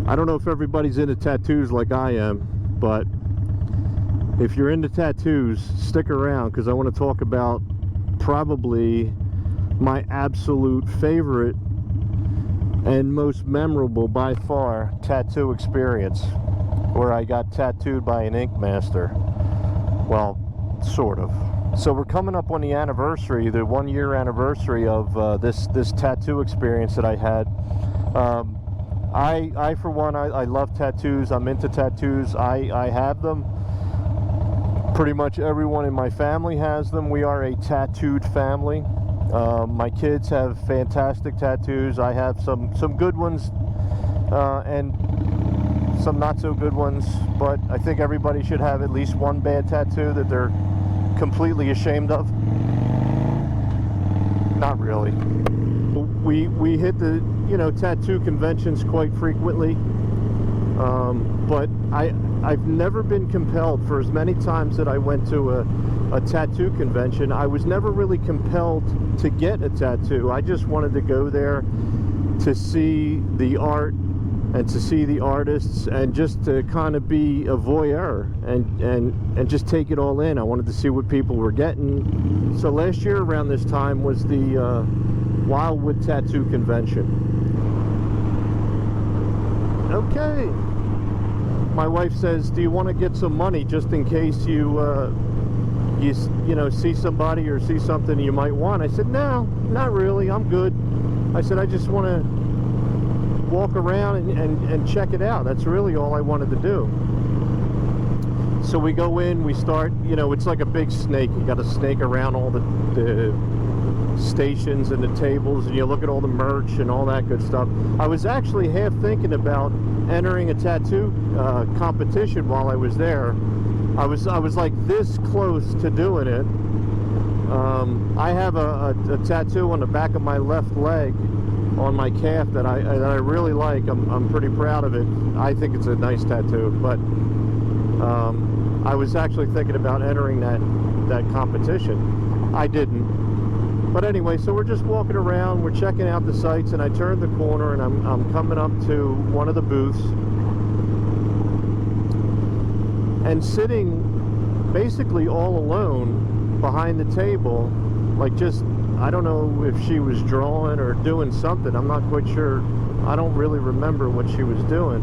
I don't know if everybody's into tattoos like I am, but if you're into tattoos, stick around, because I want to talk about probably my absolute favorite and most memorable by far tattoo experience, where I got tattooed by an ink master. Well, sort of. So we're coming up on the anniversary, the 1-year anniversary of this tattoo experience that I had. I for one, I love tattoos. I'm into tattoos. I have them. Pretty much everyone in my family has them. We are a tattooed family. My kids have fantastic tattoos. I have some good ones and some not so good ones, but I think everybody should have at least one bad tattoo that they're completely ashamed of. Not really. We hit the tattoo conventions quite frequently, but I've never been compelled, for as many times that I went to a tattoo convention, I was never really compelled to get a tattoo. I just wanted to go there to see the art and to see the artists, and just to kind of be a voyeur and just take it all in. I wanted to see what people were getting. So last year around this time was the Wildwood Tattoo Convention. Okay. My wife says, do you want to get some money just in case you see somebody or see something you might want? I said, no, not really, I'm good. I said, I just want to walk around and check it out. That's really all I wanted to do. So we go in, we start, it's like a big snake. You got to snake around all the stations and the tables, and you look at all the merch and all that good stuff. I was actually half thinking about entering a tattoo competition while I was there. I was like this close to doing it. I have a tattoo on the back of my left leg on my calf that I really like. I'm pretty proud of it. I think it's a nice tattoo, but I was actually thinking about entering that competition. I didn't. But anyway, so we're just walking around, we're checking out the sites, and I turned the corner and I'm coming up to one of the booths, and sitting basically all alone behind the table, like just, I don't know if she was drawing or doing something. I'm not quite sure. I don't really remember what she was doing.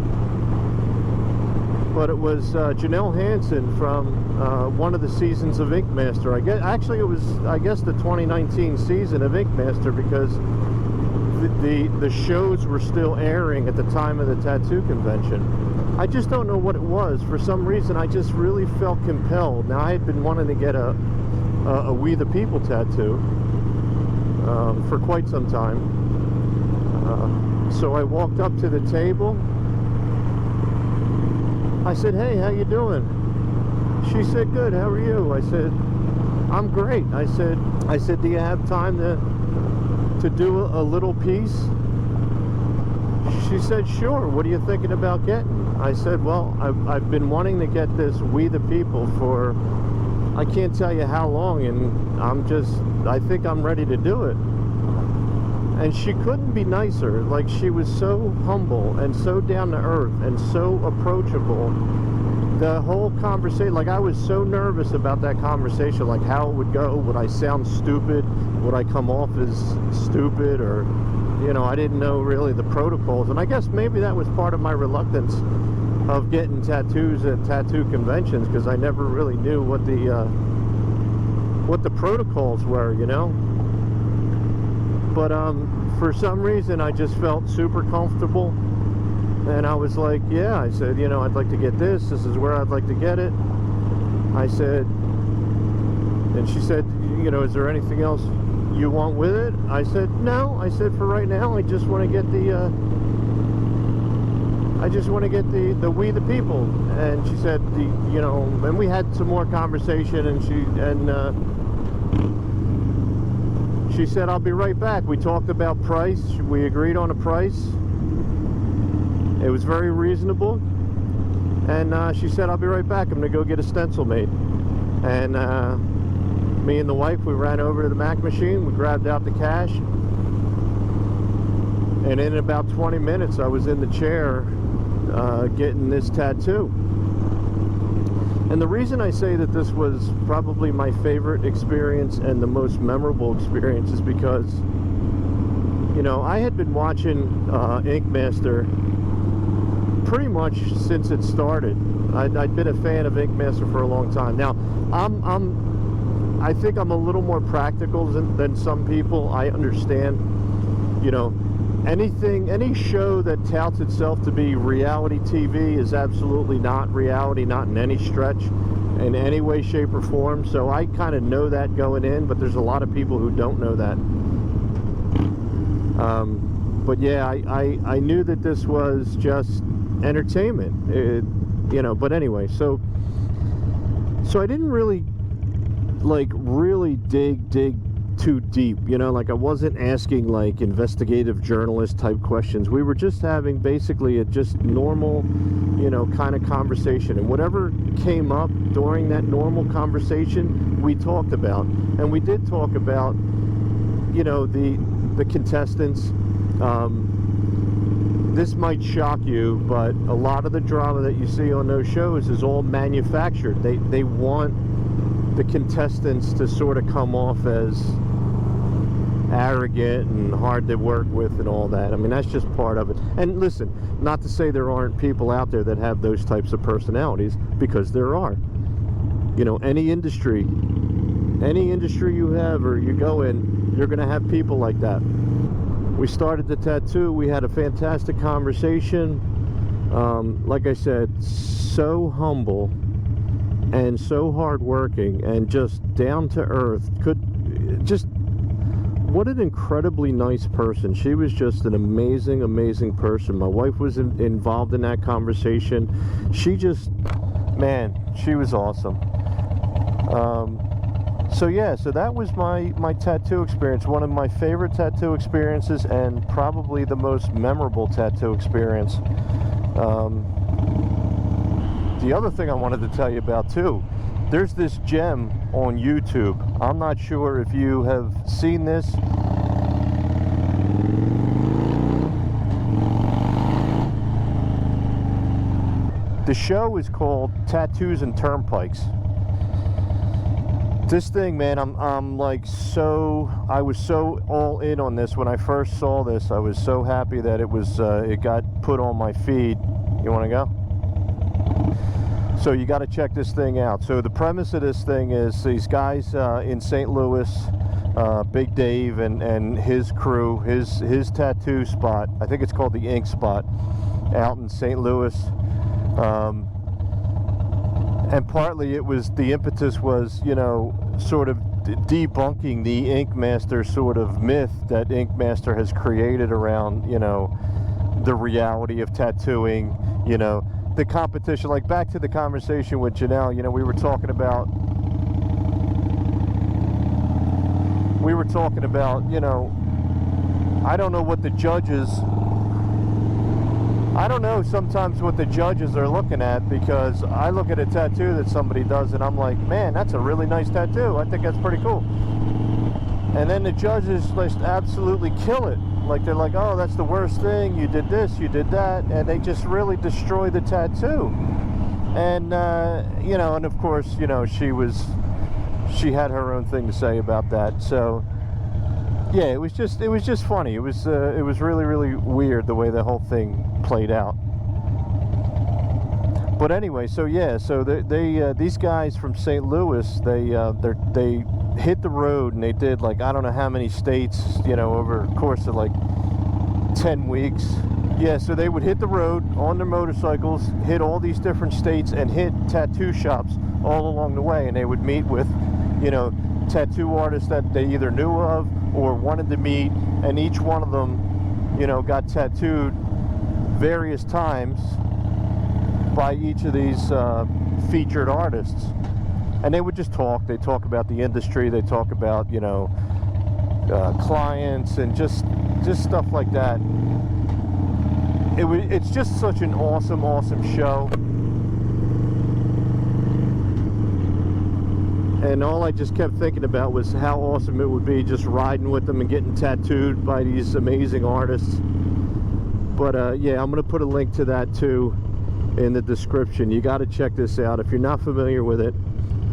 But it was Janelle Hanson from one of the seasons of Ink Master. Actually, it was, I guess, the 2019 season of Ink Master, because the shows were still airing at the time of the tattoo convention. I just don't know what it was. For some reason, I just really felt compelled. Now, I had been wanting to get a We the People tattoo for quite some time. So I walked up to the table. I said, hey, how you doing? She said, good, how are you? I said, I'm great. I said, do you have time to do a little piece? She said, sure. What are you thinking about getting? I said, well, I've been wanting to get this We the People for, I can't tell you how long, and I think I'm ready to do it. And she couldn't be nicer. Like, she was so humble and so down to earth and so approachable. The whole conversation, like, I was so nervous about that conversation, like how it would go. Would I sound stupid? Would I come off as stupid? Or, I didn't know really the protocols. And I guess maybe that was part of my reluctance of getting tattoos at tattoo conventions, because I never really knew what the protocols were, But for some reason, I just felt super comfortable, and I was like, yeah, I said, I'd like to get this. This is where I'd like to get it. I said, and she said, is there anything else you want with it? I said, no. I said, for right now, I just want to get the We the People. And she said, and we had some more conversation, and she said, I'll be right back. We talked about price. We agreed on a price. It was very reasonable. And she said, I'll be right back. I'm going to go get a stencil made. And me and the wife, we ran over to the Mac machine. We grabbed out the cash. And in about 20 minutes, I was in the chair getting this tattoo. And the reason I say that this was probably my favorite experience and the most memorable experience is because, you know, I had been watching Ink Master pretty much since it started. I'd been a fan of Ink Master for a long time. Now, I think I'm a little more practical than some people. I understand, you know, any show that touts itself to be reality TV is absolutely not reality, not in any stretch, in any way, shape, or form. So I kind of know that going in, but there's a lot of people who don't know that. But yeah, I knew that this was just entertainment, you know. But anyway, so I didn't really dig too deep, you know, like I wasn't asking like investigative journalist type questions. We were just having basically a just normal, you know, kind of conversation, and whatever came up during that normal conversation we talked about. And we did talk about, you know, the contestants. This might shock you, but a lot of the drama that you see on those shows is all manufactured. They want the contestants to sort of come off as arrogant and hard to work with and all that. I mean, that's just part of it. And listen, not to say there aren't people out there that have those types of personalities, because there are. You know, any industry you have or you go in, you're going to have people like that. We started the tattoo. We had a fantastic conversation. Like I said, so humble and so hardworking and just down to earth. What an incredibly nice person. She was just an amazing person. My wife was involved in that conversation. She just, man, she was awesome. So yeah, so that was my tattoo experience. One of my favorite tattoo experiences, and probably the most memorable tattoo experience. The other thing I wanted to tell you about too, there's this gem on YouTube. I'm not sure if you have seen this. The show is called Tattoos and Turnpikes. This thing, man, I'm like I was so all in on this when I first saw this. I was so happy that it got put on my feed. You want to go? So you got to check this thing out. So the premise of this thing is these guys in St. Louis, Big Dave and his crew, his tattoo spot, I think it's called the Ink Spot, out in St. Louis. And partly it was, the impetus was, you know, sort of debunking the Ink Master sort of myth that Ink Master has created around, you know, the reality of tattooing, you know, the competition. Like, back to the conversation with Janelle, you know, we were talking about, you know, I don't know what the judges, I don't know sometimes what the judges are looking at, because I look at a tattoo that somebody does and I'm like, man, that's a really nice tattoo. I think that's pretty cool. And then the judges just absolutely kill it. Like, they're like, oh, that's the worst thing. You did this, you did that. And they just really destroy the tattoo. And, you know, and of course, you know, she had her own thing to say about that. So, yeah, it was just funny. It was really weird the way the whole thing played out. But anyway, so yeah, so these guys from St. Louis, they hit the road, and they did, like, I don't know how many states, you know, over the course of like 10 weeks. Yeah, so they would hit the road on their motorcycles, hit all these different states, and hit tattoo shops all along the way. And they would meet with, you know, tattoo artists that they either knew of or wanted to meet, and each one of them, you know, got tattooed various times by each of these featured artists. And they would just talk. They talk about the industry. They talk about, you know, clients, and just stuff like that. It's just such an awesome show. And all I just kept thinking about was how awesome it would be just riding with them and getting tattooed by these amazing artists. But yeah, I'm going to put a link to that too in the description. You got to check this out. If you're not familiar with it,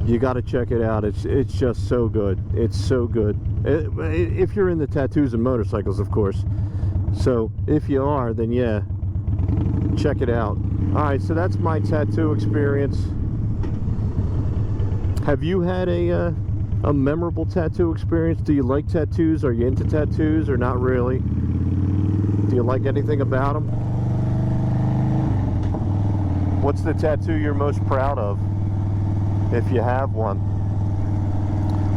you got to check it out. It's just so good. It's so good. If you're into tattoos and motorcycles, of course. So if you are, then yeah, check it out. All right, so that's my tattoo experience. Have you had a memorable tattoo experience? Do you like tattoos? Are you into tattoos or not really? Do you like anything about them? What's the tattoo you're most proud of, if you have one?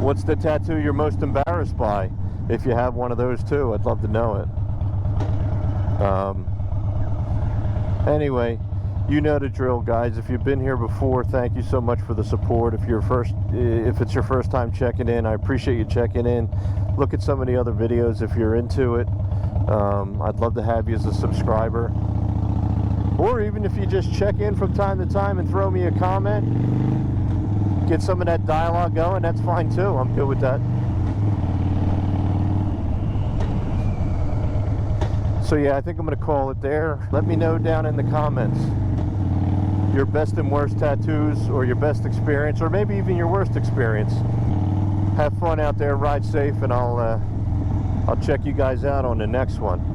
What's the tattoo you're most embarrassed by, if you have one of those too? I'd love to know it. Anyway, you know the drill, guys. If you've been here before, thank you so much for the support. If it's your first time checking in, I appreciate you checking in. Look at some of the other videos if you're into it. I'd love to have you as a subscriber. Or even if you just check in from time to time and throw me a comment, get some of that dialogue going, that's fine too. I'm good with that. So yeah, I think I'm going to call it there. Let me know down in the comments your best and worst tattoos, or your best experience, or maybe even your worst experience. Have fun out there, ride safe, and I'll check you guys out on the next one.